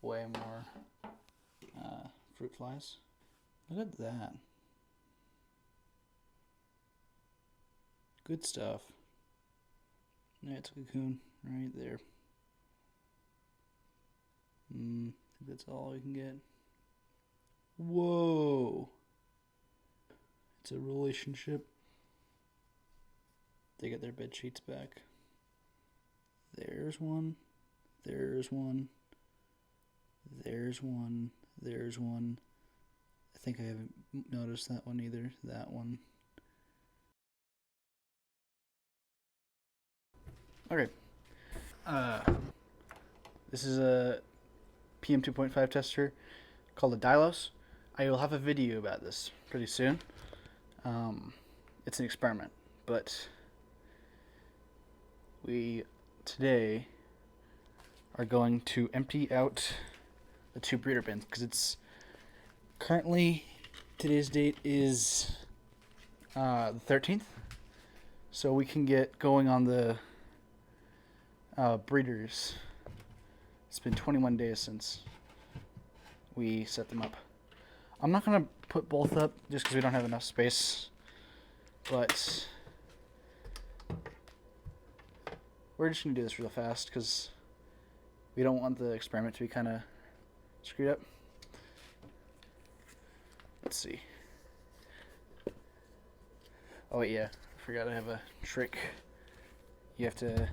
way more fruit flies. Look at that. Good stuff. That's a cocoon right there. I think that's all we can get. Whoa. It's a relationship. They get their bed sheets back. There's one. There's one. There's one. There's one. I think I haven't noticed that one either. That one. Okay. This is a PM 2.5 tester called a Dylos. I will have a video about this pretty soon. It's an experiment, but we today are going to empty out the 2 breeder bins because it's currently, today's date is the 13th, so we can get going on the breeders. It's been 21 days since we set them up. I'm not going to put both up just because we don't have enough space, but we're just going to do this real fast because we don't want the experiment to be kind of screwed up. Let's see. Oh wait, yeah, I forgot I have a trick. You have to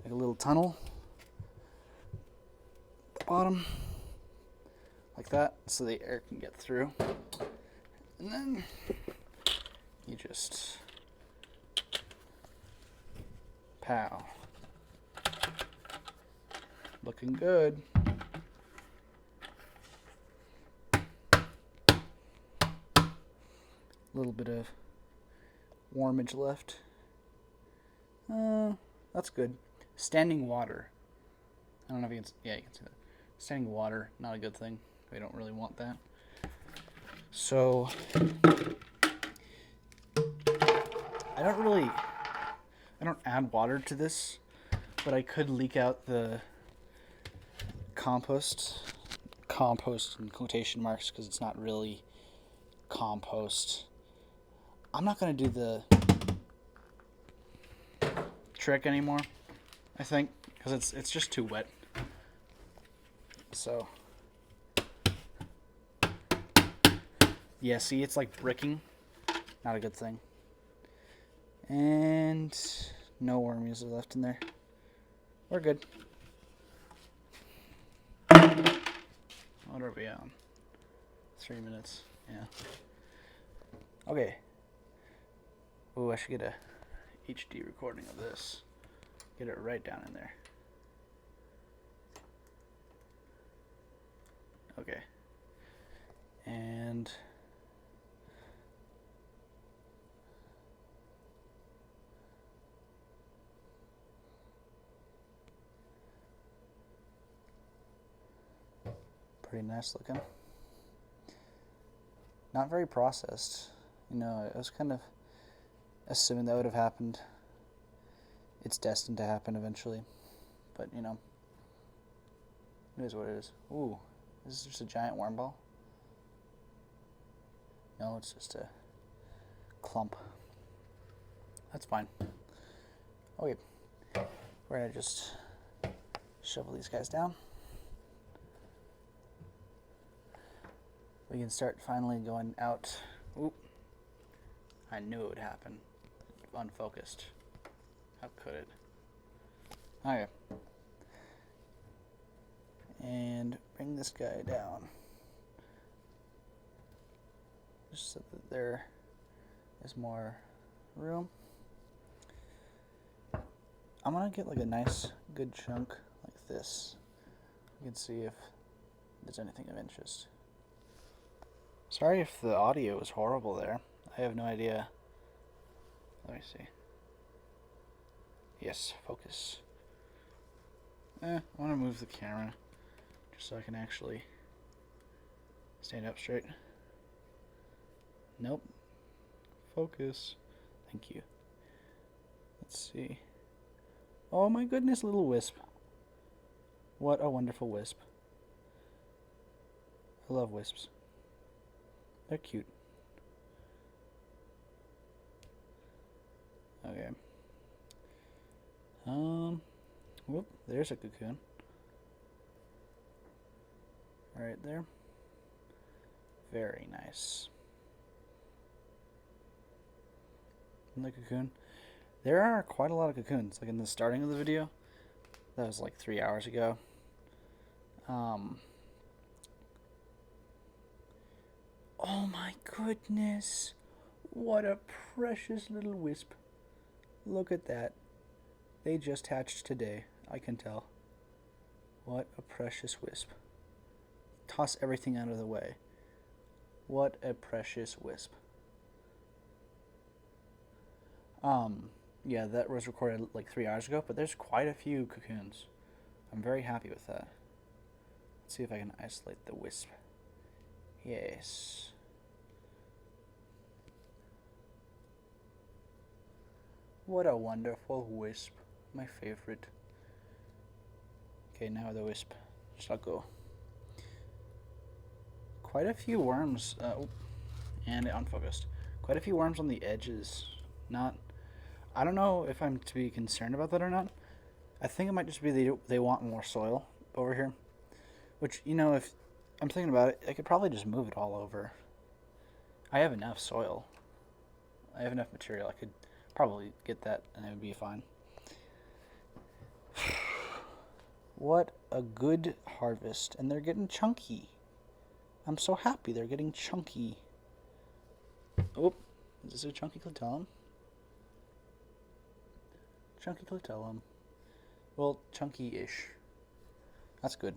make a little tunnel at the bottom, like that, so the air can get through. And then you just pow. Looking good. A little bit of warmage left. That's good. Standing water. I don't know if you can. Yeah, you can see that. Standing water, not a good thing. We don't really want that. So I don't add water to this, but I could leak out the compost in quotation marks because it's not really compost. I'm not going to do the trick anymore, I think, because it's just too wet. So yeah, see, it's like bricking. Not a good thing. And no wormies are left in there. We're good. What are we on? 3 minutes. Yeah. Okay. Oh, I should get a HD recording of this. Get it right down in there. Okay. And pretty nice looking. Not very processed. You know, I was kind of assuming that would have happened. It's destined to happen eventually. But, you know, it is what it is. Ooh, this is just a giant worm ball. No, it's just a clump. That's fine. Okay, we're gonna just shovel these guys down. We can start finally going out. Oop. I knew it would happen. Unfocused. How could it? Okay. And bring this guy down. Just so that there is more room. I'm gonna get like a nice good chunk like this. You can see if there's anything of interest. Sorry if the audio was horrible there. I have no idea. Let me see. Yes, focus. I want to move the camera just so I can actually stand up straight. Nope. Focus. Thank you. Let's see. Oh my goodness, little wisp. What a wonderful wisp. I love wisps. They're cute. Okay. Whoop, there's a cocoon. Right there. Very nice. And the cocoon. There are quite a lot of cocoons. Like in the starting of the video, that was like 3 hours ago. Oh my goodness. What a precious little wisp. Look at that. They just hatched today, I can tell. What a precious wisp. Toss everything out of the way. What a precious wisp. Yeah, that was recorded like 3 hours ago, but there's quite a few cocoons. I'm very happy with that. Let's see if I can isolate the wisp. Yes. What a wonderful wisp. My favorite. Okay, now the wisp shall go. Quite a few worms. And it unfocused. Quite a few worms on the edges. I don't know if I'm to be concerned about that or not. I think it might just be they want more soil over here. Which, you know, if I'm thinking about it, I could probably just move it all over. I have enough soil. I have enough material. I could probably get that and it would be fine. What a good harvest. And they're getting chunky. I'm so happy they're getting chunky. Oh, is this a chunky clitellum? Chunky clitellum. Well, chunky-ish. That's good.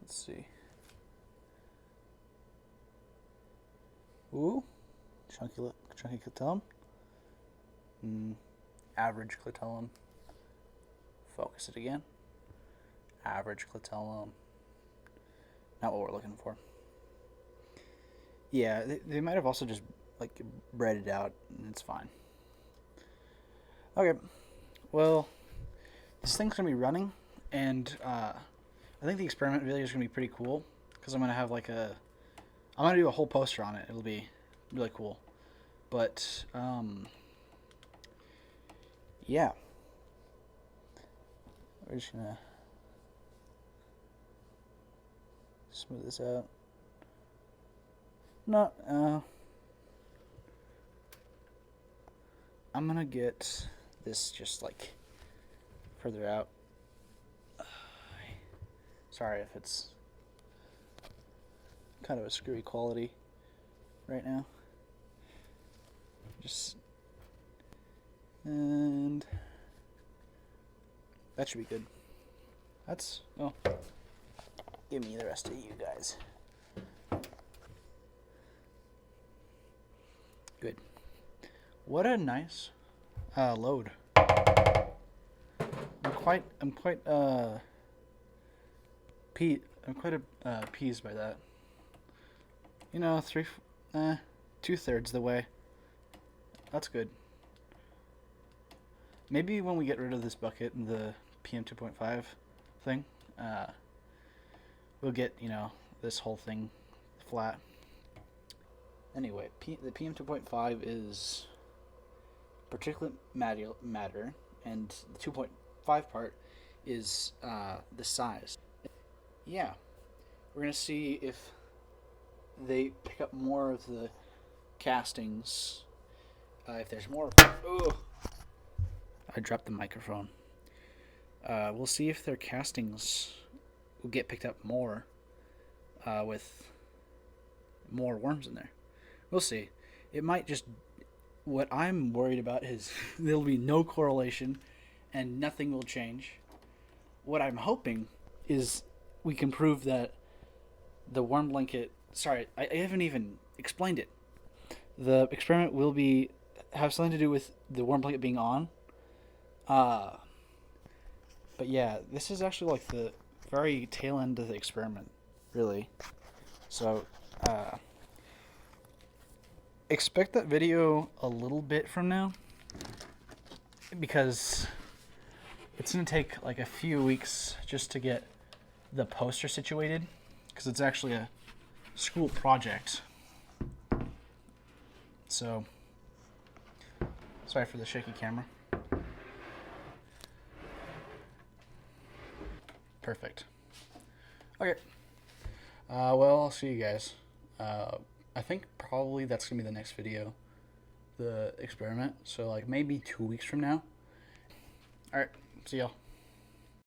Let's see. Ooh, chunky clitellum. Average clitellum. Focus it again. Average clitellum. Not what we're looking for. Yeah, they might have also just like bred it out, and it's fine. Okay, well, this thing's gonna be running, and I think the experiment video is gonna be pretty cool because I'm gonna have I'm gonna do a whole poster on it. It'll be really cool, but yeah, we're just gonna smooth this out. No, I'm gonna get this just like further out. Sorry if it's kind of a screwy quality right now. And that should be good. Give me the rest of you guys. Good. What a nice load. I'm quite appeased by that. You know, 2/3 the way. That's good. Maybe when we get rid of this bucket and the PM 2.5 thing, we'll get, you know, this whole thing flat. Anyway, the PM 2.5 is particulate matter, and the 2.5 part is the size. Yeah, we're gonna see if they pick up more of the castings. If there's more. Oh, I dropped the microphone. We'll see if their castings will get picked up more with more worms in there. We'll see. It might just... What I'm worried about is there'll be no correlation and nothing will change. What I'm hoping is we can prove that the worm blanket... Sorry, I haven't even explained it. The experiment will have something to do with the worm blanket being on. But yeah, this is actually like the very tail end of the experiment, really. So, expect that video a little bit from now, because It's gonna take like a few weeks just to get the poster situated, because it's actually a school project. So, sorry for the shaky camera. Perfect. Okay. Well, I'll see you guys. I think probably that's gonna be the next video, the experiment. So like maybe 2 weeks from now. All right. See y'all.